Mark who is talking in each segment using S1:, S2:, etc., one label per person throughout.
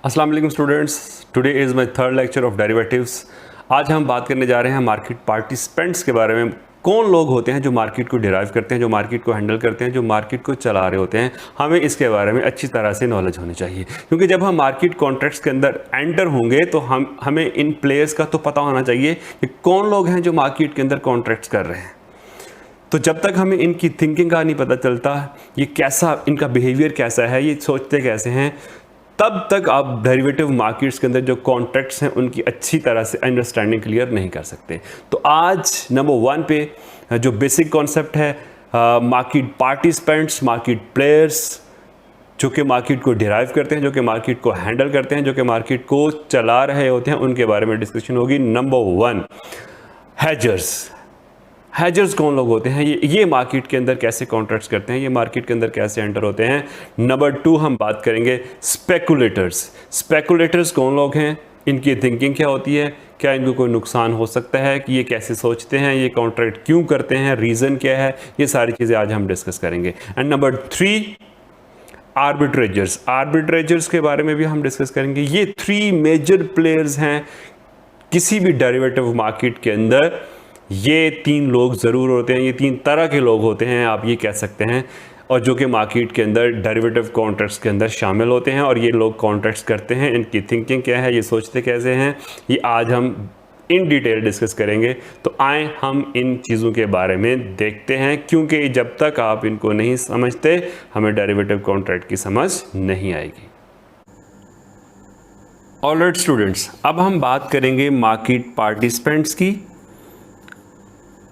S1: अस्सलाम वालेकुम students, today is my third lecture of derivatives. आज हम बात करने जा रहे हैं मार्केट पार्टिसिपेंट्स के बारे में। कौन लोग होते हैं जो मार्केट को डिराइव करते हैं, जो मार्केट को हैंडल करते हैं, जो मार्केट को चला रहे होते हैं। हमें इसके बारे में अच्छी तरह से नॉलेज होनी चाहिए, क्योंकि जब हम मार्केट कॉन्ट्रैक्ट्स के अंदर एंटर होंगे तो हमें इन प्लेयर्स का तो पता होना चाहिए कि कौन लोग हैं जो मार्केट के अंदर कॉन्ट्रैक्ट्स कर रहे हैं। तो जब तक हमें इनकी थिंकिंग का नहीं पता चलता, ये कैसा, इनका बिहेवियर कैसा है, ये सोचते कैसे हैं, तब तक आप डेरिवेटिव मार्केट्स के अंदर जो कॉन्ट्रैक्ट्स हैं उनकी अच्छी तरह से अंडरस्टैंडिंग क्लियर नहीं कर सकते। तो आज नंबर 1 पे जो बेसिक कॉन्सेप्ट है, मार्केट पार्टिसिपेंट्स, मार्केट प्लेयर्स, जो कि मार्केट को डिराइव करते हैं, जो कि मार्केट को हैंडल करते हैं, जो कि मार्केट को चला रहे होते हैं, उनके बारे में डिस्कशन होगी। नंबर 1, हेजर्स। हेजर्स कौन लोग होते हैं, ये मार्केट के अंदर कैसे कॉन्ट्रैक्ट्स करते हैं, ये मार्केट के अंदर कैसे एंटर होते हैं। नंबर 2 हम बात करेंगे स्पेकुलेटर्स। स्पेकुलेटर्स कौन लोग हैं, इनकी थिंकिंग क्या होती है, क्या इनको कोई नुकसान हो सकता है, कि ये कैसे सोचते हैं, ये कॉन्ट्रैक्ट क्यों करते हैं, रीज़न क्या है, ये सारी चीज़ें आज हम डिस्कस करेंगे। And number 3, आर्बिट्रेजर्स। आर्बिट्रेजर्स के बारे में भी हम डिस्कस करेंगे। ये 3 मेजर प्लेयर्स हैं किसी भी डेरिवेटिव मार्केट के अंदर। ये 3 लोग ज़रूर होते हैं, ये 3 तरह के लोग होते हैं, आप ये कह सकते हैं, और जो कि मार्केट के अंदर डेरिवेटिव कॉन्ट्रैक्ट्स के अंदर शामिल होते हैं। और ये लोग कॉन्ट्रैक्ट्स करते हैं, इनकी थिंकिंग क्या है, ये सोचते कैसे हैं, ये आज हम इन डिटेल डिस्कस करेंगे। तो आए हम इन चीज़ों के बारे में देखते हैं, क्योंकि जब तक आप इनको नहीं समझते हमें डेरिवेटिव कॉन्ट्रैक्ट की समझ नहीं आएगी। ऑलराइट स्टूडेंट्स, अब हम बात करेंगे मार्केट पार्टिसिपेंट्स की।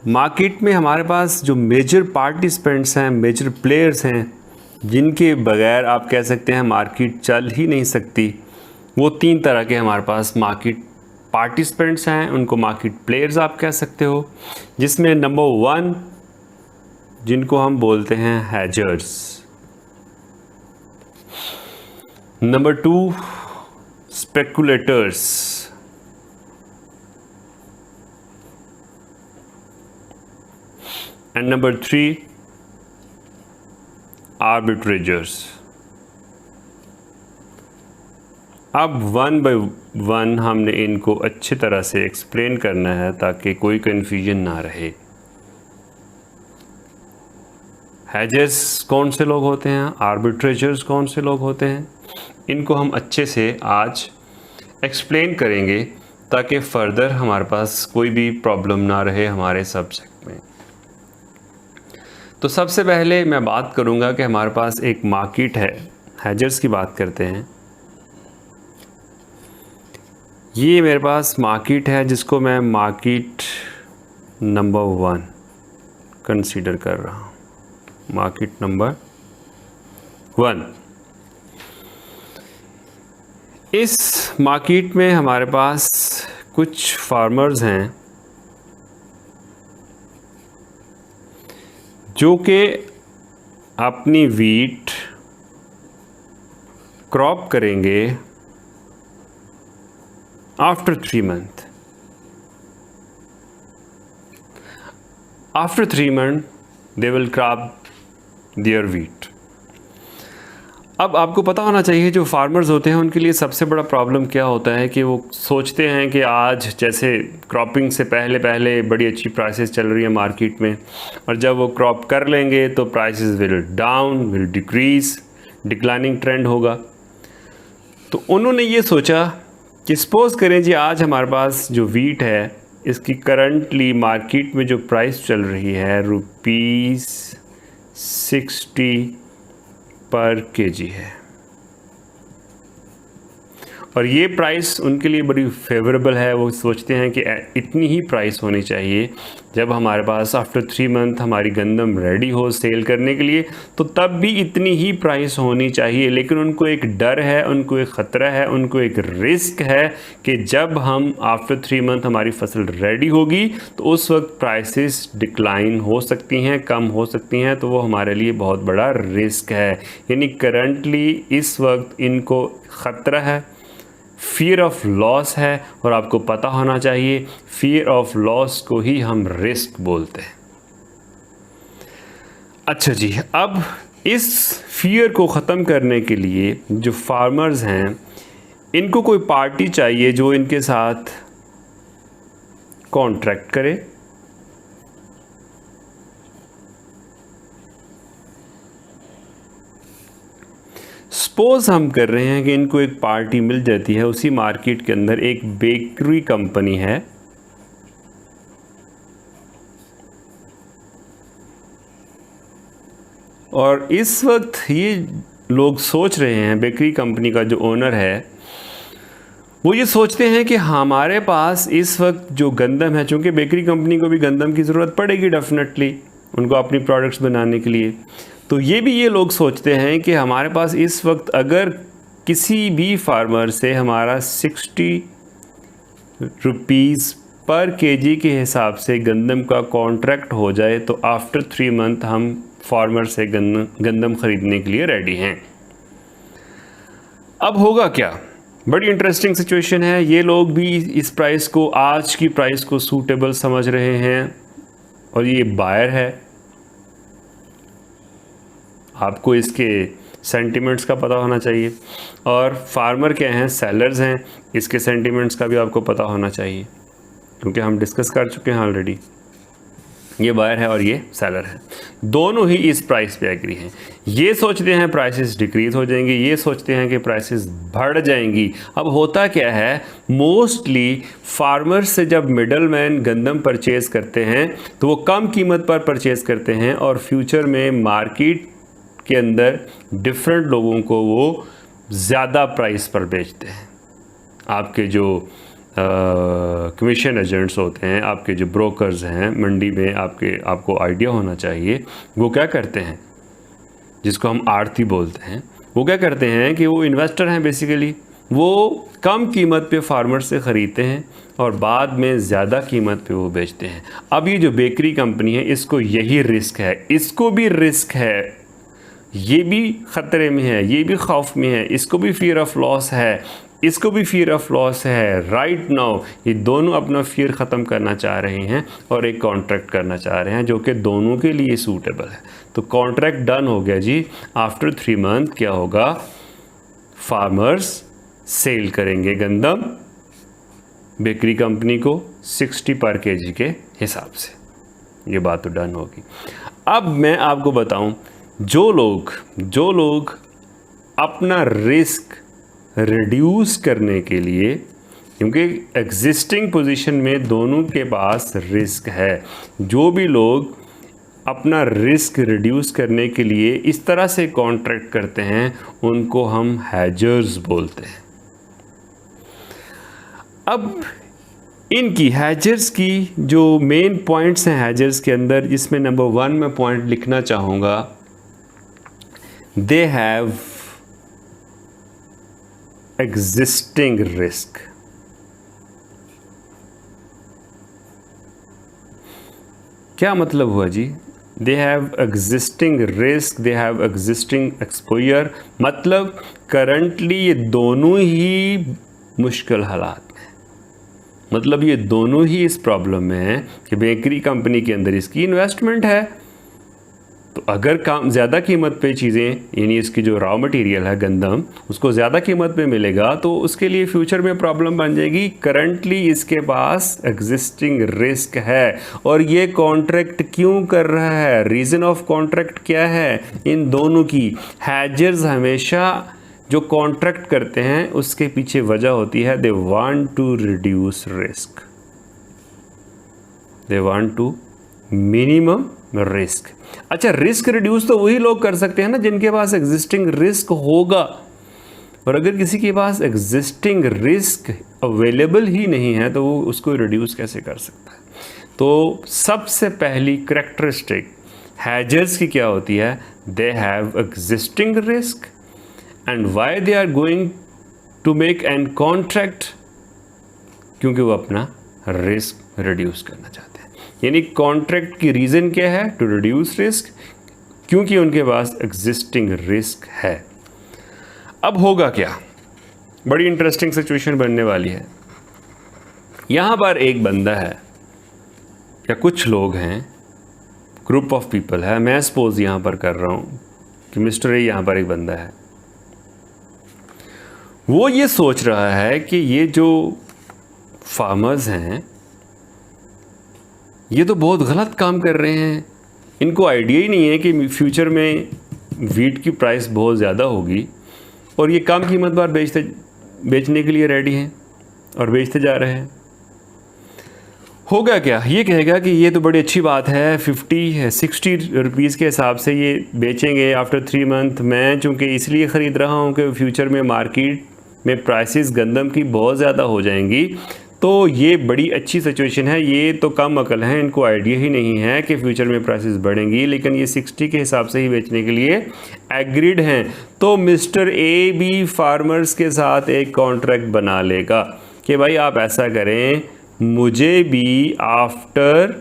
S1: मार्केट में हमारे पास जो मेजर पार्टिसिपेंट्स हैं, मेजर प्लेयर्स हैं, जिनके बगैर आप कह सकते हैं मार्केट चल ही नहीं सकती, वो 3 तरह के हमारे पास मार्केट पार्टिसिपेंट्स हैं। उनको मार्केट प्लेयर्स आप कह सकते हो, जिसमें नंबर 1 जिनको हम बोलते हैं हेजर्स, नंबर 2 स्पेकुलेटर्स, एंड नंबर 3 आर्बिट्रेजर्स। अब 1 बाय 1 हमने इनको अच्छी तरह से एक्सप्लेन करना है ताकि कोई कन्फ्यूजन ना रहे। हेजर्स कौन से लोग होते हैं, आर्बिट्रेजर्स कौन से लोग होते हैं, इनको हम अच्छे से आज एक्सप्लेन करेंगे ताकि फ़र्दर हमारे पास कोई भी प्रॉब्लम ना रहे हमारे सब्जेक्ट में। तो सबसे पहले मैं बात करूंगा कि हमारे पास एक मार्केट है, हेजर्स की बात करते हैं। ये मेरे पास मार्केट है जिसको मैं मार्केट नंबर 1 कंसीडर कर रहा हूँ। मार्केट नंबर 1, इस मार्केट में हमारे पास कुछ फार्मर्स हैं जो कि अपनी वीट क्रॉप करेंगे after 3 month. After 3 month they will crop their wheat. अब आपको पता होना चाहिए जो फार्मर्स होते हैं उनके लिए सबसे बड़ा प्रॉब्लम क्या होता है कि वो सोचते हैं कि आज जैसे क्रॉपिंग से पहले पहले बड़ी अच्छी प्राइसेस चल रही है मार्केट में, और जब वो क्रॉप कर लेंगे तो prices will down, will decrease, declining trend होगा। तो उन्होंने ये सोचा कि सपोज़ करें जी आज हमारे पास जो वीट है इसकी करंटली मार्केट में जो प्राइस चल रही है ₹60 पर केजी है, और ये प्राइस उनके लिए बड़ी फेवरेबल है। वो सोचते हैं कि इतनी ही प्राइस होनी चाहिए जब हमारे पास आफ्टर 3 मंथ हमारी गंदम रेडी हो सेल करने के लिए, तो तब भी इतनी ही प्राइस होनी चाहिए। लेकिन उनको एक डर है, उनको एक ख़तरा है, उनको एक रिस्क है कि जब हम आफ्टर 3 मंथ हमारी फसल रेडी होगी तो उस वक्त प्राइसेस डिक्लाइन हो सकती हैं, कम हो सकती हैं, तो वो हमारे लिए बहुत बड़ा रिस्क है। यानी करंटली इस वक्त इनको ख़तरा है, फियर ऑफ लॉस है, और आपको पता होना चाहिए फियर ऑफ लॉस को ही हम रिस्क बोलते हैं। अच्छा जी, अब इस फियर को ख़त्म करने के लिए जो फार्मर्स हैं इनको कोई पार्टी चाहिए जो इनके साथ कॉन्ट्रैक्ट करे, सपोज हम कर रहे हैं कि इनको एक पार्टी मिल जाती है, उसी मार्केट के अंदर एक बेकरी कंपनी है और इस वक्त ये लोग सोच रहे हैं, बेकरी कंपनी का जो ओनर है वो ये सोचते हैं कि हमारे पास इस वक्त जो गंदम है, चूँकि बेकरी कंपनी को भी गंदम की ज़रूरत पड़ेगी डेफिनेटली उनको अपनी प्रोडक्ट्स बनाने के लिए, तो ये लोग सोचते हैं कि हमारे पास इस वक्त अगर किसी भी फार्मर से हमारा 60 रुपीज़ पर केजी के हिसाब से गंदम का कॉन्ट्रैक्ट हो जाए तो आफ्टर 3 मंथ हम फार्मर से गंदम ख़रीदने के लिए रेडी हैं। अब होगा क्या? बड़ी इंटरेस्टिंग सिचुएशन है। ये लोग भी इस प्राइस को, आज की प्राइस को सूटेबल समझ रहे हैं और ये बायर है। आपको इसके सेंटिमेंट्स का पता होना चाहिए और फार्मर क्या हैं, सेलर्स हैं, इसके सेंटिमेंट्स का भी आपको पता होना चाहिए क्योंकि हम डिस्कस कर चुके हैं ऑलरेडी। ये बायर है और ये सेलर है, दोनों ही इस प्राइस पे एग्री हैं। ये सोचते हैं प्राइसेस डिक्रीज हो जाएंगी, ये सोचते हैं कि प्राइसेस बढ़ जाएंगी। अब होता क्या है, मोस्टली फार्मर से जब मिडलमैन गंदम परचेज़ करते हैं तो वो कम कीमत पर परचेज़ करते हैं और फ्यूचर में मार्केट के अंदर डिफरेंट लोगों को वो ज़्यादा प्राइस पर बेचते हैं। आपके जो कमीशन एजेंट्स होते हैं, आपके जो ब्रोकर्स हैं मंडी में, आपको आइडिया होना चाहिए वो क्या करते हैं, जिसको हम आड़ती बोलते हैं, वो क्या करते हैं कि वो इन्वेस्टर हैं बेसिकली। वो कम कीमत पे फार्मर से ख़रीदते हैं और बाद में ज़्यादा कीमत पे वो बेचते हैं। अब ये जो बेकरी कंपनी है इसको यही रिस्क है, इसको भी रिस्क है, ये भी ख़तरे में है, ये भी खौफ में है, इसको भी फियर ऑफ लॉस है, इसको भी फियर ऑफ लॉस है। राइट नाउ ये दोनों अपना फियर ख़त्म करना चाह रहे हैं और एक कॉन्ट्रैक्ट करना चाह रहे हैं जो कि दोनों के लिए सूटेबल है। तो कॉन्ट्रैक्ट डन हो गया जी। आफ्टर 3 मंथ क्या होगा, फार्मर्स सेल करेंगे गंदम बेकरी कंपनी को 60 पर केजी के हिसाब से। ये बात तो डन होगी। अब मैं आपको बताऊं, जो लोग अपना रिस्क रिड्यूस करने के लिए, क्योंकि एग्जिस्टिंग पोजीशन में दोनों के पास रिस्क है, जो भी लोग अपना रिस्क रिड्यूस करने के लिए इस तरह से कॉन्ट्रैक्ट करते हैं उनको हम हैजर्स बोलते हैं। अब इनकी हैजर्स की जो मेन पॉइंट्स हैं हैजर्स के अंदर, जिसमें नंबर 1 में पॉइंट लिखना चाहूँगा, दे हैव एग्जिस्टिंग रिस्क। क्या मतलब हुआ जी? They have existing risk, they have existing exposure, मतलब करंटली ये दोनों ही मुश्किल हालात में, मतलब ये दोनों ही इस प्रॉब्लम में है कि बेकरी कंपनी के अंदर इसकी इन्वेस्टमेंट है, तो अगर ज़्यादा कीमत पे चीज़ें, यानी इसकी जो रॉ मटेरियल है गंदम, उसको ज़्यादा कीमत पे मिलेगा तो उसके लिए फ्यूचर में प्रॉब्लम बन जाएगी। करंटली इसके पास एग्जिस्टिंग रिस्क है और ये कॉन्ट्रैक्ट क्यों कर रहा है, रीज़न ऑफ कॉन्ट्रैक्ट क्या है इन दोनों की। हैजर्स हमेशा जो कॉन्ट्रैक्ट करते हैं उसके पीछे वजह होती है, they want to reduce risk, they want to minimum risk. अच्छा, रिस्क रिड्यूस तो वही लोग कर सकते हैं ना जिनके पास एग्जिस्टिंग रिस्क होगा, और अगर किसी के पास एग्जिस्टिंग रिस्क अवेलेबल ही नहीं है तो वो उसको रिड्यूस कैसे कर सकता है। तो सबसे पहली करैक्टरिस्टिक हैजर्स की क्या होती है, they have existing risk and why they are going to make an contract, क्योंकि वो अपना रिस्क रिड्यूस करना चाहते हैं। यानी कॉन्ट्रैक्ट की रीज़न क्या है, टू रिड्यूस रिस्क, क्योंकि उनके पास एग्जिस्टिंग रिस्क है। अब होगा क्या, बड़ी इंटरेस्टिंग सिचुएशन बनने वाली है। यहाँ पर एक बंदा है या कुछ लोग हैं, ग्रुप ऑफ पीपल है, मैं सपोज यहाँ पर कर रहा हूँ कि मिस्टर ए यहाँ पर एक बंदा है, वो ये सोच रहा है कि ये जो फार्मर्स हैं ये तो बहुत गलत काम कर रहे हैं, इनको आइडिया ही नहीं है कि फ्यूचर में वीट की प्राइस बहुत ज़्यादा होगी और ये कम कीमत पर बेचने के लिए रेडी हैं और बेचते जा रहे हैं। होगा क्या, ये कहेगा कि ये तो बड़ी अच्छी बात है, 60 रुपीज़ के हिसाब से ये बेचेंगे आफ्टर 3 मंथ। मैं चूँकि इसलिए ख़रीद रहा हूँ कि फ्यूचर में मार्केट में प्राइसेस गंदम की बहुत ज़्यादा हो जाएंगी, तो ये बड़ी अच्छी सिचुएशन है। ये तो कम अकल है, इनको आइडिया ही नहीं है कि फ्यूचर में प्राइसेस बढ़ेंगी, लेकिन ये 60 के हिसाब से ही बेचने के लिए एग्रीड हैं। तो मिस्टर ए भी फार्मर्स के साथ एक कॉन्ट्रैक्ट बना लेगा कि भाई आप ऐसा करें, मुझे भी आफ्टर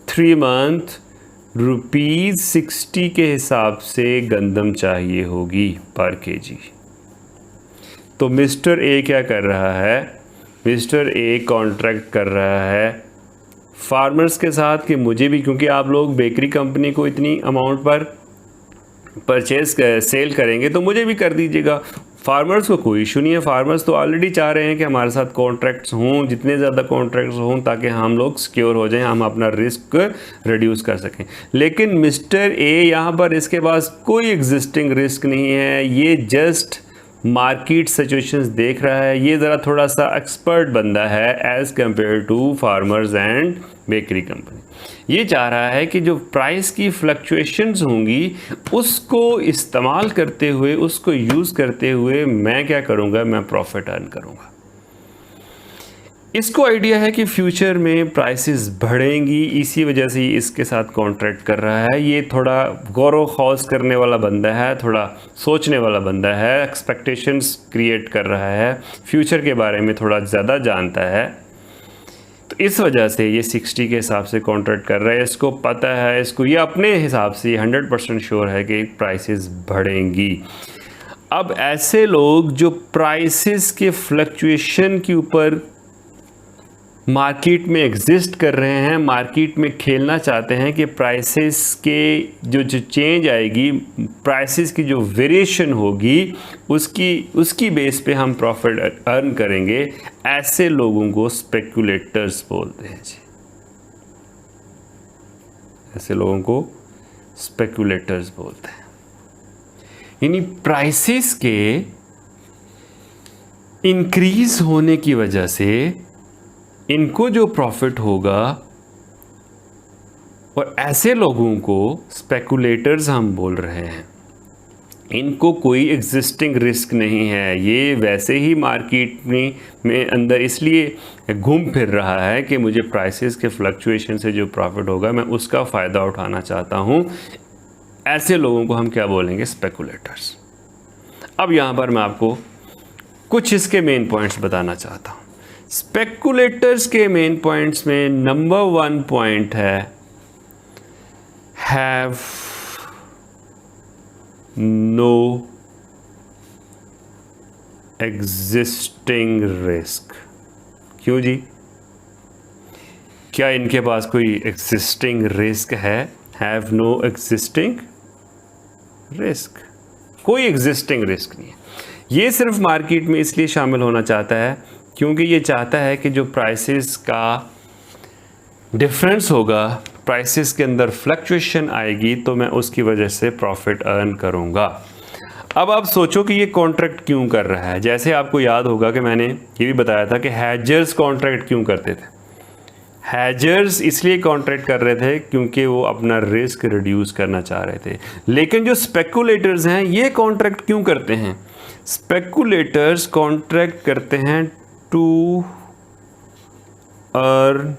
S1: 3 मंथ ₹60 के हिसाब से गंदम चाहिए होगी पर केजी। तो मिस्टर ए क्या कर रहा है, मिस्टर ए कॉन्ट्रैक्ट कर रहा है फार्मर्स के साथ कि मुझे भी, क्योंकि आप लोग बेकरी कंपनी को इतनी अमाउंट पर सेल करेंगे तो मुझे भी कर दीजिएगा। फार्मर्स को कोई इशू नहीं है, फार्मर्स तो ऑलरेडी चाह रहे हैं कि हमारे साथ कॉन्ट्रैक्ट्स हों, जितने ज़्यादा कॉन्ट्रैक्ट्स हों ताकि हम लोग सिक्योर हो जाएं, हम अपना रिस्क रिड्यूस कर सकें। लेकिन मिस्टर ए यहाँ पर इसके पास कोई एग्जिस्टिंग रिस्क नहीं है, ये जस्ट मार्केट सिचुएशंस देख रहा है। ये ज़रा थोड़ा सा एक्सपर्ट बंदा है as compare to farmers and bakery company. ये चाह रहा है कि जो प्राइस की फ्लक्चुएशंस होंगी उसको इस्तेमाल करते हुए, उसको यूज़ करते हुए मैं क्या करूँगा, मैं प्रॉफिट अर्न करूँगा। इसको आइडिया है कि फ्यूचर में प्राइसेस बढ़ेंगी, इसी वजह से इसके साथ कॉन्ट्रैक्ट कर रहा है। ये थोड़ा गौर खौज करने वाला बंदा है, थोड़ा सोचने वाला बंदा है, एक्सपेक्टेशंस क्रिएट कर रहा है, फ्यूचर के बारे में थोड़ा ज़्यादा जानता है। तो इस वजह से ये 60 के हिसाब से कॉन्ट्रैक्ट कर रहा है। इसको पता है, इसको ये अपने हिसाब से 100% श्योर है कि प्राइसेस बढ़ेंगी। अब ऐसे लोग जो प्राइसेस के फ्लक्चुएशन के ऊपर मार्केट में एग्जिस्ट कर रहे हैं, मार्केट में खेलना चाहते हैं कि प्राइसेस के जो चेंज आएगी, प्राइसेस की जो वेरिएशन होगी उसकी बेस पे हम प्रॉफिट अर्न करेंगे, ऐसे लोगों को स्पेकुलेटर्स बोलते हैं जी। ऐसे लोगों को स्पेकुलेटर्स बोलते हैं। यानी प्राइसेस के इंक्रीज होने की वजह से इनको जो प्रॉफिट होगा, और ऐसे लोगों को स्पेकुलेटर्स हम बोल रहे हैं। इनको कोई एग्जिस्टिंग रिस्क नहीं है, ये वैसे ही मार्केट में अंदर इसलिए घूम फिर रहा है कि मुझे प्राइसेस के फ्लक्चुएशन से जो प्रॉफिट होगा मैं उसका फ़ायदा उठाना चाहता हूँ। ऐसे लोगों को हम क्या बोलेंगे, स्पेकुलेटर्स। अब यहाँ पर मैं आपको कुछ इसके मेन पॉइंट्स बताना चाहता हूँ। स्पेकुलेटर्स के मेन पॉइंट्स में नंबर 1 पॉइंट है हैव नो एग्जिस्टिंग रिस्क। क्यों जी, क्या इनके पास कोई एग्जिस्टिंग रिस्क है? हैव नो एग्जिस्टिंग रिस्क, कोई एग्जिस्टिंग रिस्क नहीं है। ये सिर्फ मार्केट में इसलिए शामिल होना चाहता है क्योंकि ये चाहता है कि जो प्राइसेस का डिफरेंस होगा, प्राइसेस के अंदर फ्लक्चुएशन आएगी, तो मैं उसकी वजह से प्रॉफिट अर्न करूंगा। अब आप सोचो कि ये कॉन्ट्रैक्ट क्यों कर रहा है। जैसे आपको याद होगा कि मैंने ये भी बताया था कि हैजर्स कॉन्ट्रैक्ट क्यों करते थे। हैजर्स इसलिए कॉन्ट्रैक्ट कर रहे थे क्योंकि वो अपना रिस्क रिड्यूस करना चाह रहे थे। लेकिन जो स्पेकुलेटर्स हैं ये कॉन्ट्रैक्ट क्यों करते हैं? स्पेकुलेटर्स कॉन्ट्रैक्ट करते हैं टू अर्न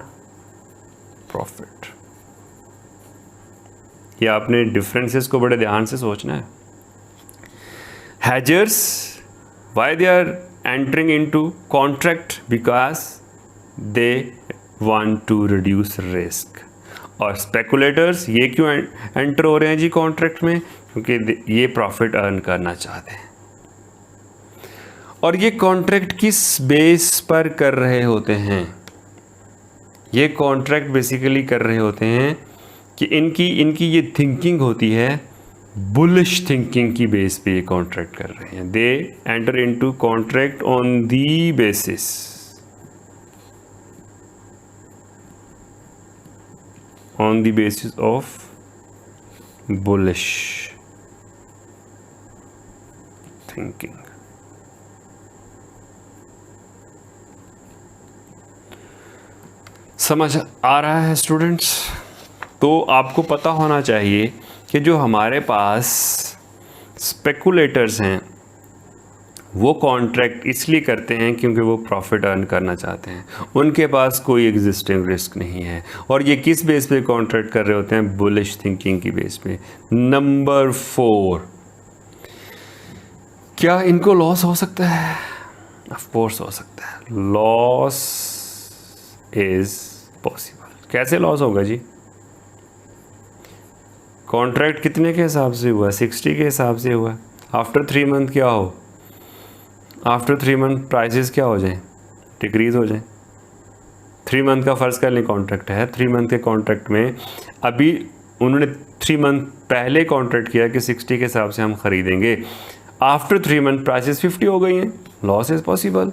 S1: प्रॉफिट। ये आपने डिफरेंसेस को बड़े ध्यान से सोचना है। Hedgers, why they are entering into contract? Because they want to reduce risk. और स्पेकुलेटर्स ये क्यों एंटर हो रहे हैं जी कॉन्ट्रैक्ट में? क्योंकि ये प्रॉफिट अर्न करना चाहते हैं। और ये कॉन्ट्रैक्ट किस बेस पर कर रहे होते हैं? ये कॉन्ट्रैक्ट बेसिकली कर रहे होते हैं कि इनकी ये थिंकिंग होती है बुलिश थिंकिंग की बेस पे ये कॉन्ट्रैक्ट कर रहे हैं। दे enter into contract on the basis of bullish thinking. समझ आ रहा है स्टूडेंट्स? तो आपको पता होना चाहिए कि जो हमारे पास स्पेकुलेटर्स हैं वो कॉन्ट्रैक्ट इसलिए करते हैं क्योंकि वो प्रॉफिट अर्न करना चाहते हैं, उनके पास कोई एग्जिस्टिंग रिस्क नहीं है। और ये किस बेस पे कॉन्ट्रैक्ट कर रहे होते हैं? बुलिश थिंकिंग की बेस पे। नंबर 4, क्या इनको लॉस हो सकता है? ऑफ कोर्स हो सकता है। Loss is possible. कैसे लॉस होगा जी? कॉन्ट्रैक्ट कितने के हिसाब से हुआ? 60 के हिसाब से हुआ। आफ्टर 3 मंथ क्या हो? आफ्टर 3 मंथ प्राइसेस क्या हो जाएं? डिक्रीज हो जाएं। 3 मंथ का फ़र्ज़ कर लें कॉन्ट्रैक्ट है। 3 मंथ के कॉन्ट्रैक्ट में अभी उन्होंने 3 मंथ पहले कॉन्ट्रैक्ट किया कि 60 के हिसाब से हम ख़रीदेंगे। आफ्टर 3 मंथ प्राइसेस 50 हो गई हैं। Loss is possible.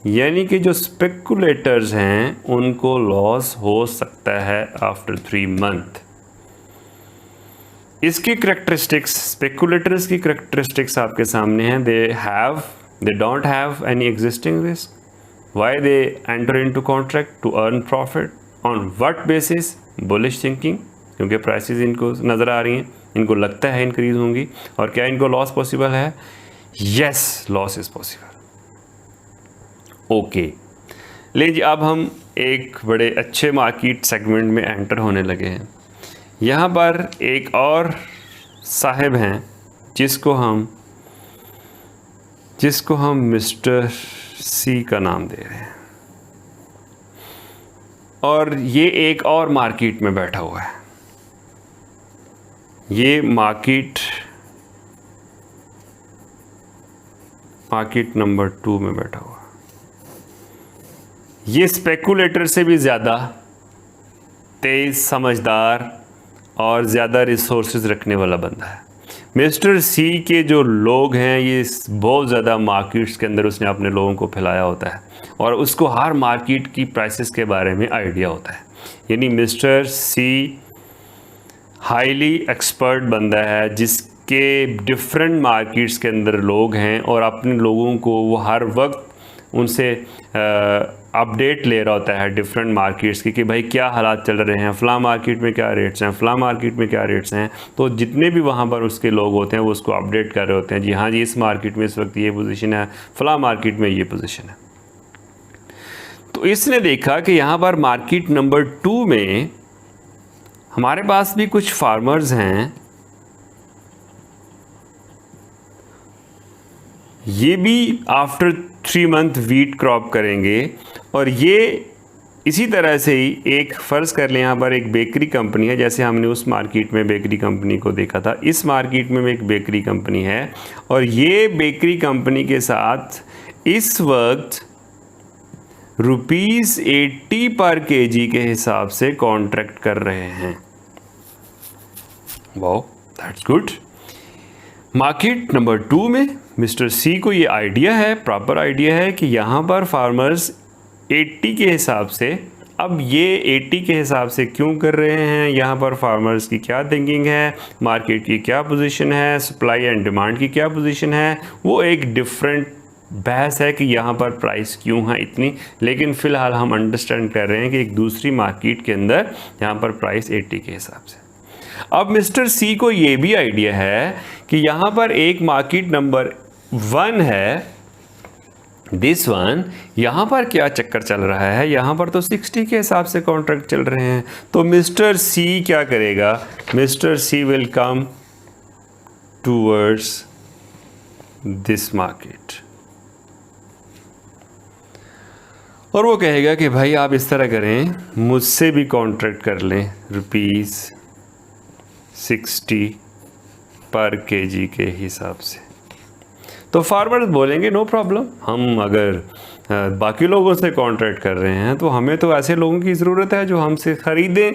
S1: यानी कि जो स्पेकुलेटर्स हैं उनको लॉस हो सकता है आफ्टर 3 मंथ। इसकी करेक्टरिस्टिक्स, स्पेकुलेटर्स की करेक्टरिस्टिक्स आपके सामने हैं। They don't have any existing risk. Why they enter into contract? To earn profit. On what basis? Bullish thinking. क्योंकि प्राइसेस इनको नज़र आ रही हैं, इनको लगता है इंक्रीज होंगी। और क्या इनको लॉस पॉसिबल है? Yes, loss is possible. Okay, लीजिए अब हम एक बड़े अच्छे मार्केट सेगमेंट में एंटर होने लगे हैं। यहाँ पर एक और साहिब हैं जिसको हम मिस्टर सी का नाम दे रहे हैं, और ये एक और मार्केट में बैठा हुआ है। ये मार्केट नंबर 2 में बैठा हुआ। ये स्पेकुलेटर से भी ज़्यादा तेज, समझदार और ज़्यादा रिसोर्सेज रखने वाला बंदा है। मिस्टर सी के जो लोग हैं ये बहुत ज़्यादा मार्केट्स के अंदर उसने अपने लोगों को फैलाया होता है और उसको हर मार्केट की प्राइसेस के बारे में आइडिया होता है। यानी मिस्टर सी हाईली एक्सपर्ट बंदा है जिसके डिफरेंट मार्केट्स के अंदर लोग हैं और अपने लोगों को वो हर वक्त उनसे अपडेट ले रहा होता है डिफरेंट मार्केट्स की कि भाई क्या हालात चल रहे हैं, फ़लाँ मार्केट में क्या रेट्स हैं, फ़लाँ मार्केट में क्या रेट्स हैं। तो जितने भी वहाँ पर उसके लोग होते हैं वो उसको अपडेट कर रहे होते हैं, जी हाँ जी इस मार्केट में इस वक्त ये पोजीशन है, फ़लाँ मार्केट में ये पोजीशन है। तो इसने देखा कि यहाँ पर मार्केट नंबर 2 में हमारे पास भी कुछ फार्मर्स हैं, ये भी आफ्टर 3 मंथ वीट क्रॉप करेंगे। और ये इसी तरह से ही एक फ़र्ज़ कर लें यहाँ पर एक बेकरी कंपनी है, जैसे हमने उस मार्केट में बेकरी कंपनी को देखा था, इस मार्केट में एक बेकरी कंपनी है और ये बेकरी कंपनी के साथ इस वक्त ₹80 पर केजी के हिसाब से कॉन्ट्रैक्ट कर रहे हैं। Wow, that's good. Market number 2 में मिस्टर सी को ये आइडिया है, प्रॉपर आइडिया है कि यहाँ पर फार्मर्स 80 के हिसाब से, अब ये 80 के हिसाब से क्यों कर रहे हैं, यहाँ पर फार्मर्स की क्या थिंकिंग है, मार्केट की क्या पोजीशन है, सप्लाई एंड डिमांड की क्या पोजीशन है, वो एक डिफरेंट बहस है कि यहाँ पर प्राइस क्यों है इतनी। लेकिन फ़िलहाल हम अंडरस्टैंड कर रहे हैं कि एक दूसरी मार्केट के अंदर यहाँ पर प्राइस 80 के हिसाब से। अब मिस्टर सी को ये भी आइडिया है कि यहाँ पर एक मार्केट नंबर 1 है, दिस वन, यहाँ पर क्या चक्कर चल रहा है, यहाँ पर तो 60 के हिसाब से कॉन्ट्रैक्ट चल रहे हैं। तो मिस्टर सी क्या करेगा? Mister C will come towards this market और वो कहेगा कि भाई आप इस तरह करें, मुझसे भी कॉन्ट्रैक्ट कर लें ₹60 पर केजी के हिसाब से। तो फार्मर्स बोलेंगे नो प्रॉब्लम, हम अगर बाकी लोगों से कॉन्ट्रैक्ट कर रहे हैं तो हमें तो ऐसे लोगों की ज़रूरत है जो हमसे ख़रीदें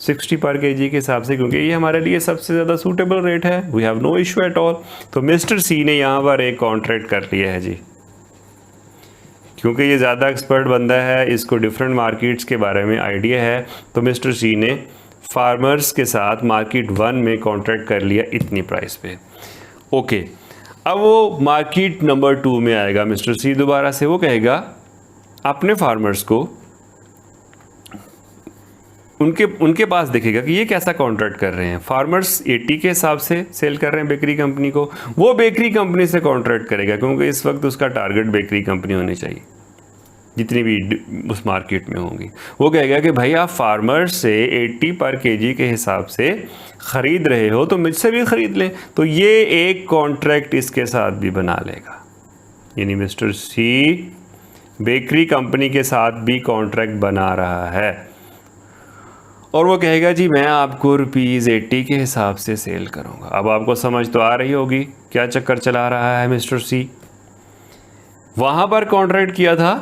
S1: 60 पर केजी के हिसाब से, क्योंकि ये हमारे लिए सबसे ज़्यादा सूटेबल रेट है। We have no issue at all. तो मिस्टर सी ने यहाँ पर एक कॉन्ट्रैक्ट कर लिया है जी, क्योंकि ये ज़्यादा एक्सपर्ट बंदा है, इसको डिफरेंट मार्केट्स के बारे में आइडिया है। तो मिस्टर सी ने फार्मर्स के साथ मार्केट 1 में कॉन्ट्रैक्ट कर लिया इतनी प्राइस पे। ओके, अब वो मार्केट नंबर 2 में आएगा मिस्टर सी दोबारा से, वो कहेगा अपने फार्मर्स को, उनके पास देखेगा कि ये कैसा कॉन्ट्रैक्ट कर रहे हैं। फार्मर्स 80 के हिसाब से सेल कर रहे हैं बेकरी कंपनी को, वो बेकरी कंपनी से कॉन्ट्रैक्ट करेगा, क्योंकि इस वक्त उसका टारगेट बेकरी कंपनी होनी चाहिए जितनी भी उस मार्केट में होंगी। वो कहेगा कि भाई आप फार्मर्स से 80 पर केजी के हिसाब से ख़रीद रहे हो तो मुझसे भी ख़रीद लें। तो ये एक कॉन्ट्रैक्ट इसके साथ भी बना लेगा, यानी मिस्टर सी बेकरी कंपनी के साथ भी कॉन्ट्रैक्ट बना रहा है। और वो कहेगा जी मैं आपको ₹80 के हिसाब से सेल करूँगा। अब आपको समझ तो आ रही होगी क्या चक्कर चला रहा है मिस्टर सी। वहाँ पर कॉन्ट्रैक्ट किया था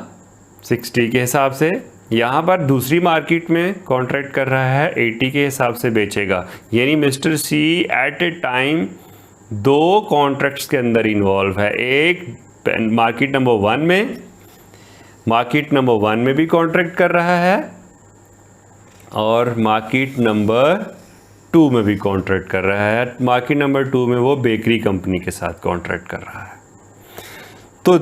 S1: 60 के हिसाब से, यहाँ पर दूसरी मार्केट में कॉन्ट्रैक्ट कर रहा है 80 के हिसाब से बेचेगा। यानी mister C at a time 2 contracts के अंदर इन्वॉल्व है। एक मार्केट नंबर 1 में भी कॉन्ट्रैक्ट कर रहा है और मार्केट नंबर 2 में भी कॉन्ट्रैक्ट कर रहा है। मार्केट नंबर 2 में वो बेकरी कंपनी के साथ कॉन्ट्रैक्ट कर रहा है। तो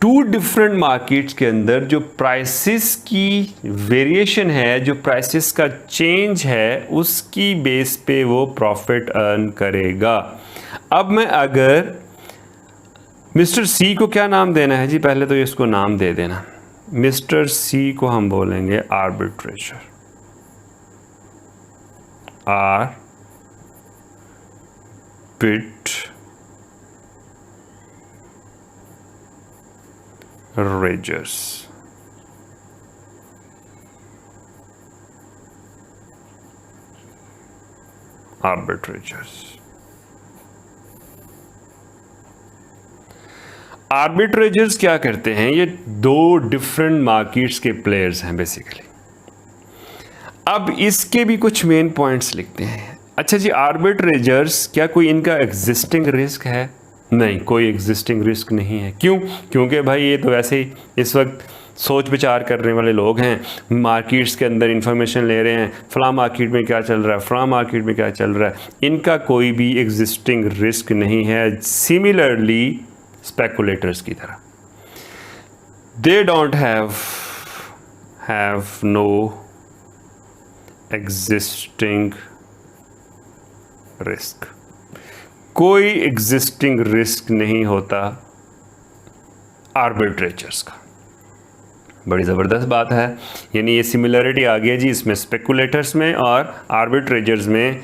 S1: 2 डिफरेंट मार्केट्स के अंदर जो प्राइसेस की वेरिएशन है, जो प्राइसेस का चेंज है, उसकी बेस पे वो प्रॉफिट अर्न करेगा। अब मैं अगर मिस्टर सी को क्या नाम देना है जी, पहले तो इसको नाम दे देना। मिस्टर सी को हम बोलेंगे आर्बिट्रेजर, आर्बिट्रेजर्स। आर्बिट्रेजर्स क्या करते हैं, ये 2 डिफरेंट मार्केट्स के प्लेयर्स हैं बेसिकली। अब इसके भी कुछ मेन पॉइंट्स लिखते हैं। अच्छा जी, आर्बिट्रेजर्स क्या कोई इनका एग्जिस्टिंग रिस्क है? नहीं, कोई एग्जिस्टिंग रिस्क नहीं है। क्यों? क्योंकि भाई ये तो वैसे ही इस वक्त सोच विचार करने वाले लोग हैं, मार्केट्स के अंदर इंफॉर्मेशन ले रहे हैं, फलां मार्केट में क्या चल रहा है, फलां मार्केट में क्या चल रहा है। इनका कोई भी एग्जिस्टिंग रिस्क नहीं है। सिमिलरली स्पेकुलेटर्स की तरह, they don't have no existing risk. कोई एग्जिस्टिंग रिस्क नहीं होता आर्बिट्रेजर्स का। बड़ी ज़बरदस्त बात है। यानी ये सिमिलरिटी आ गया जी इसमें स्पेकुलेटर्स में और आर्बिट्रेजर्स में।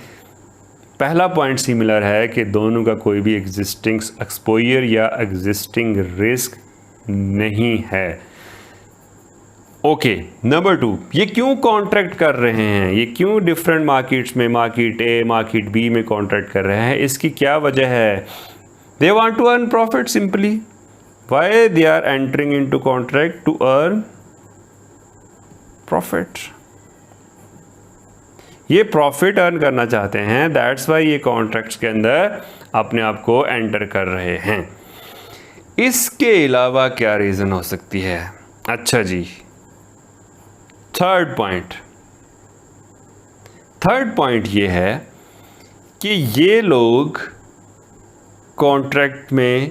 S1: पहला पॉइंट सिमिलर है कि दोनों का कोई भी एग्जिस्टिंग एक्सपोजर या एग्जिस्टिंग रिस्क नहीं है। ओके, नंबर 2, ये क्यों कॉन्ट्रैक्ट कर रहे हैं, ये क्यों डिफरेंट मार्केट्स में, मार्केट ए मार्केट बी में कॉन्ट्रैक्ट कर रहे हैं, इसकी क्या वजह है? They want to earn profit simply. Why they are entering into contract? To earn profit. ये प्रॉफिट अर्न करना चाहते हैं, दैट्स वाई ये कॉन्ट्रैक्ट्स के अंदर अपने आप को एंटर कर रहे हैं। इसके अलावा क्या रीज़न हो सकती है? अच्छा जी, थर्ड पॉइंट ये है कि ये लोग कॉन्ट्रैक्ट में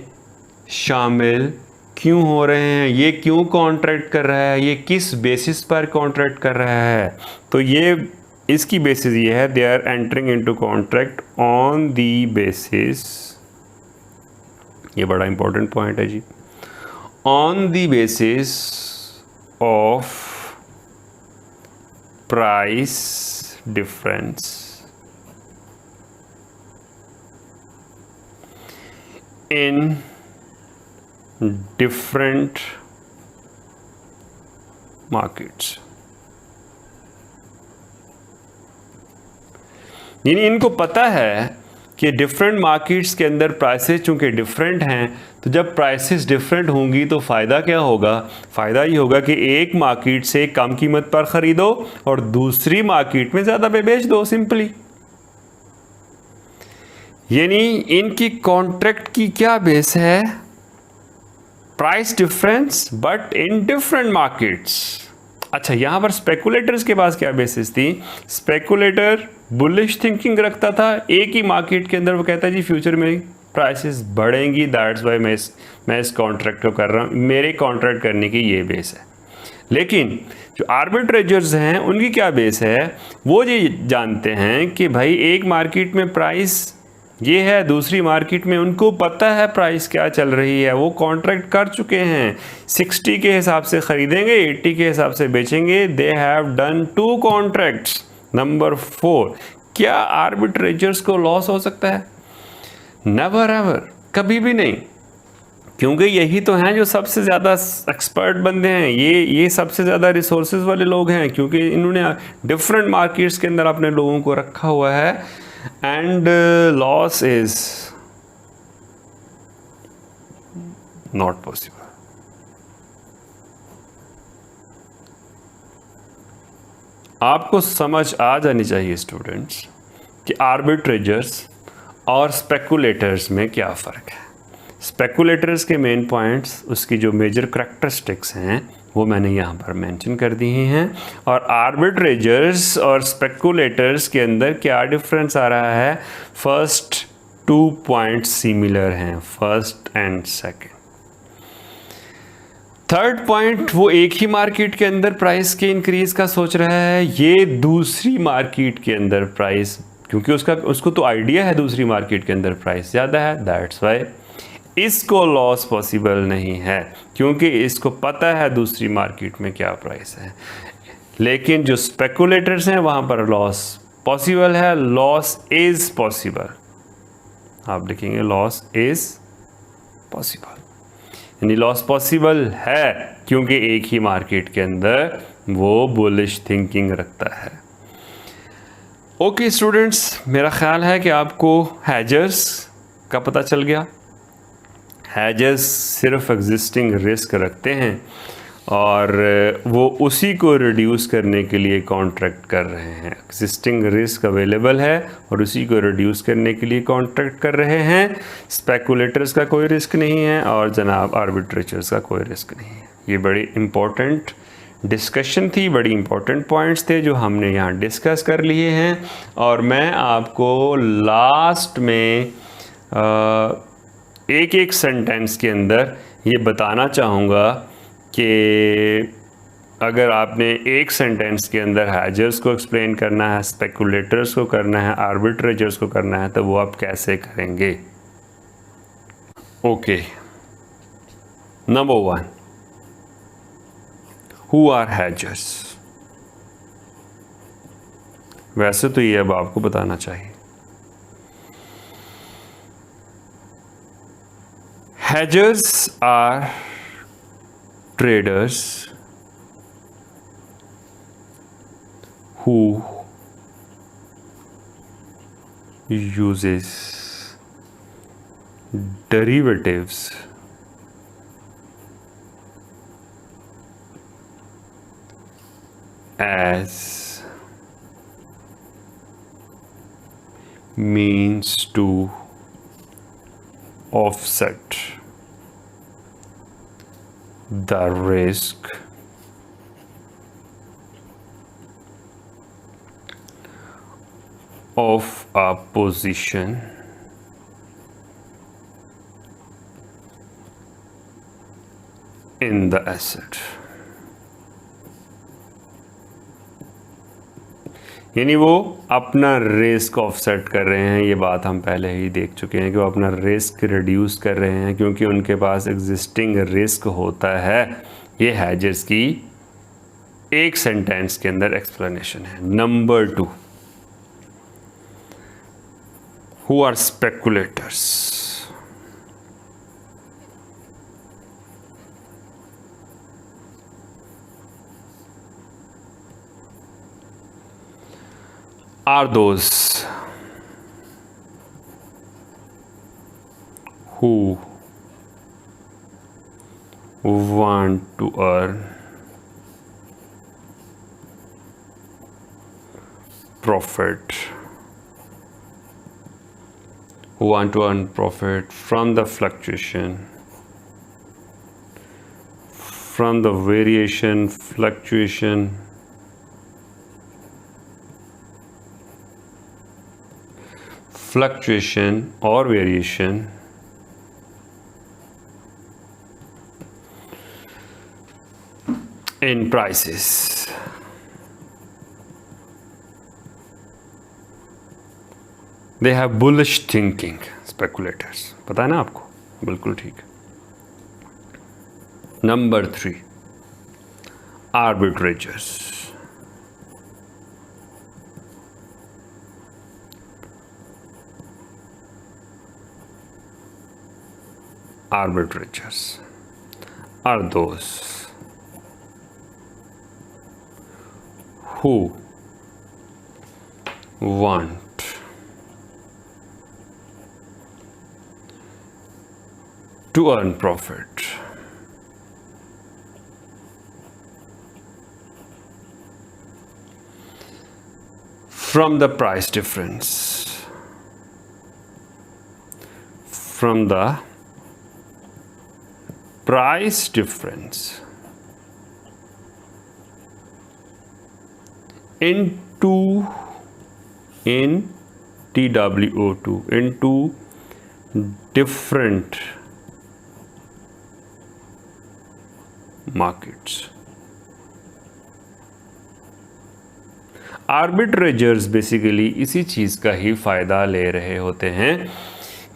S1: शामिल क्यों हो रहे हैं, ये क्यों कॉन्ट्रैक्ट कर रहा है, ये किस बेसिस पर कॉन्ट्रैक्ट कर रहा है? तो ये इसकी बेसिस ये है, they are entering into contract on the basis, ये बड़ा इंपॉर्टेंट पॉइंट है जी, on the basis of price difference in different markets. यानी इनको पता है कि डिफरेंट मार्केट्स के अंदर प्राइसेस चूँकि डिफरेंट हैं, तो जब प्राइसेस डिफरेंट होंगी तो फ़ायदा क्या होगा? फ़ायदा ये होगा कि एक मार्केट से कम कीमत पर ख़रीदो और दूसरी मार्केट में ज़्यादा पे बेच दो, सिंपली। यानी इनकी कॉन्ट्रैक्ट की क्या बेस है? Price difference but in different markets. अच्छा, यहां पर स्पेकुलेटर्स के पास क्या बेसिस थी? स्पेकुलेटर बुलिश थिंकिंग रखता था एक ही मार्केट के अंदर। वो कहता है जी फ्यूचर में प्राइसेस बढ़ेंगी, दैट्स वाई मैं इस कॉन्ट्रैक्ट को कर रहा हूं, मेरे कॉन्ट्रैक्ट करने की ये बेस है। लेकिन जो आर्बिट्रेजर्स हैं उनकी क्या बेस है? वो ये जानते हैं कि भाई एक मार्केट में प्राइस ये है, दूसरी मार्केट में उनको पता है प्राइस क्या चल रही है, वो कॉन्ट्रैक्ट कर चुके हैं। 60 के हिसाब से खरीदेंगे, 80 के हिसाब से बेचेंगे। They have done 2 contracts. Number 4, क्या आर्बिट्रेजर्स को लॉस हो सकता है? नेवर एवर, कभी भी नहीं, क्योंकि यही तो हैं जो सबसे ज़्यादा एक्सपर्ट बंदे हैं, ये सबसे ज़्यादा रिसोर्सेज वाले लोग हैं, क्योंकि इन्होंने डिफरेंट मार्केट्स के अंदर अपने लोगों को रखा हुआ है। And loss is not possible. आपको समझ आ जानी चाहिए स्टूडेंट्स कि आर्बिट्रेजर्स और स्पेकुलेटर्स में क्या फ़र्क है। स्पेकुलेटर्स के मेन पॉइंट्स, उसकी जो मेजर करैक्टरिस्टिक्स हैं वो मैंने यहाँ पर मेंशन कर दी हैं। और आर्बिट्रेजर्स और स्पेकुलेटर्स के अंदर क्या डिफरेंस आ रहा है? फर्स्ट 2 पॉइंट्स सिमिलर हैं, first and second. Third point, वो एक ही मार्केट के अंदर प्राइस के इंक्रीज का सोच रहा है, ये दूसरी मार्केट के अंदर प्राइस, क्योंकि उसको तो आइडिया है दूसरी मार्केट के अंदर प्राइस ज़्यादा है, दैट्स वाई इसको लॉस पॉसिबल नहीं है, क्योंकि इसको पता है दूसरी मार्केट में क्या प्राइस है। लेकिन जो स्पेकुलेटर्स हैं वहाँ पर लॉस पॉसिबल है, लॉस इज पॉसिबल। आप लिखेंगे लॉस इज पॉसिबल, यानी लॉस पॉसिबल है क्योंकि एक ही मार्केट के अंदर वो बुलिश थिंकिंग रखता है। ओके स्टूडेंट्स, मेरा ख्याल है कि आपको हैजर्स का पता चल गया। हैजर्स सिर्फ एग्जिस्टिंग रिस्क रखते हैं और वो उसी को रिड्यूस करने के लिए कॉन्ट्रैक्ट कर रहे हैं। एग्जिस्टिंग रिस्क अवेलेबल है और उसी को रिड्यूस करने के लिए कॉन्ट्रैक्ट कर रहे हैं। स्पेकुलेटर्स का कोई रिस्क नहीं है और जनाब आर्बिट्रेजर्स का कोई रिस्क नहीं है। ये बड़ी इम्पोर्टेंट डिस्कशन थी, बड़ी इम्पोर्टेंट पॉइंट्स थे जो हमने यहाँ डिस्कस कर लिए हैं। और मैं आपको लास्ट में एक एक सेंटेंस के अंदर ये बताना चाहूँगा कि अगर आपने एक सेंटेंस के अंदर हैजर्स को एक्सप्लेन करना है, स्पेकुलेटर्स को करना है, आर्बिट्रेजर्स को करना है, तो वो आप कैसे करेंगे। Okay, number 1, who are hedgers? वैसे तो ये अब आपको बताना चाहिए। Hedgers are traders who uses derivatives as means to offset the risk of a position in the asset। यानी वो अपना रिस्क ऑफसेट कर रहे हैं। ये बात हम पहले ही देख चुके हैं कि वो अपना रिस्क रिड्यूस कर रहे हैं क्योंकि उनके पास एग्जिस्टिंग रिस्क होता है। ये हैजर्स की एक सेंटेंस के अंदर एक्सप्लेनेशन है। Number 2, who are speculators? are those who want to earn profit, who want to earn profit from the fluctuation, from the variation, fluctuation, or variation in prices. They have bullish thinking, speculators. पता है ना आपको? बिल्कुल ठीक है। Number 3, arbitrageurs. Arbitrageurs are those who want to earn profit from the price difference, from the price difference into in TWO2 into different markets. Arbitrageurs basically इसी चीज़ का ही फ़ायदा ले रहे होते हैं,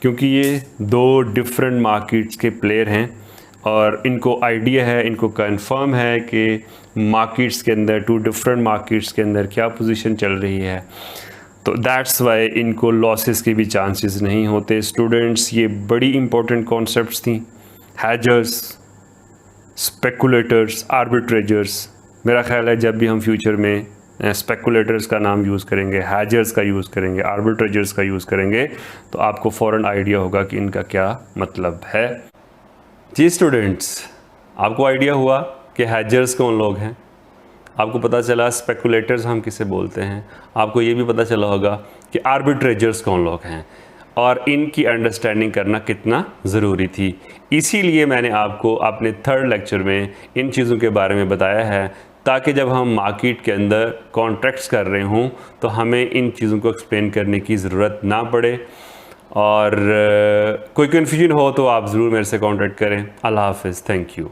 S1: क्योंकि ये 2 डिफरेंट मार्केट्स के प्लेयर हैं और इनको आइडिया है, इनको कंफर्म है कि मार्केट्स के अंदर 2 डिफरेंट मार्केट्स के अंदर क्या पोजीशन चल रही है, तो दैट्स वाई इनको लॉसेस के भी चांसेस नहीं होते। स्टूडेंट्स, ये बड़ी इंपॉर्टेंट कॉन्सेप्ट्स थी। हैजर्स, स्पेकुलेटर्स, आर्बिट्रेजर्स। मेरा ख्याल है जब भी हम फ्यूचर में स्पेकुलेटर्स का नाम यूज़ करेंगे, हैजर्स का यूज़ करेंगे, आर्बिट्रेजर्स का यूज़ करेंगे, तो आपको फ़ौरन आइडिया होगा कि इनका क्या मतलब है। जी स्टूडेंट्स, आपको आइडिया हुआ कि हैजर्स कौन लोग हैं, आपको पता चला स्पेकुलेटर्स हम किसे बोलते हैं, आपको ये भी पता चला होगा कि आर्बिट्रेजर्स कौन लोग हैं और इनकी अंडरस्टैंडिंग करना कितना ज़रूरी थी। इसीलिए मैंने आपको अपने 3rd लेक्चर में इन चीज़ों के बारे में बताया है, ताकि जब हम मार्केट के अंदर कॉन्ट्रैक्ट्स कर रहे हों तो हमें इन चीज़ों को एक्सप्लेन करने की ज़रूरत ना पड़े। और कोई कन्फ्यूजन हो तो आप ज़रूर मेरे से कॉन्टैक्ट करें। अल्लाह हाफ़िज़, थैंक यू।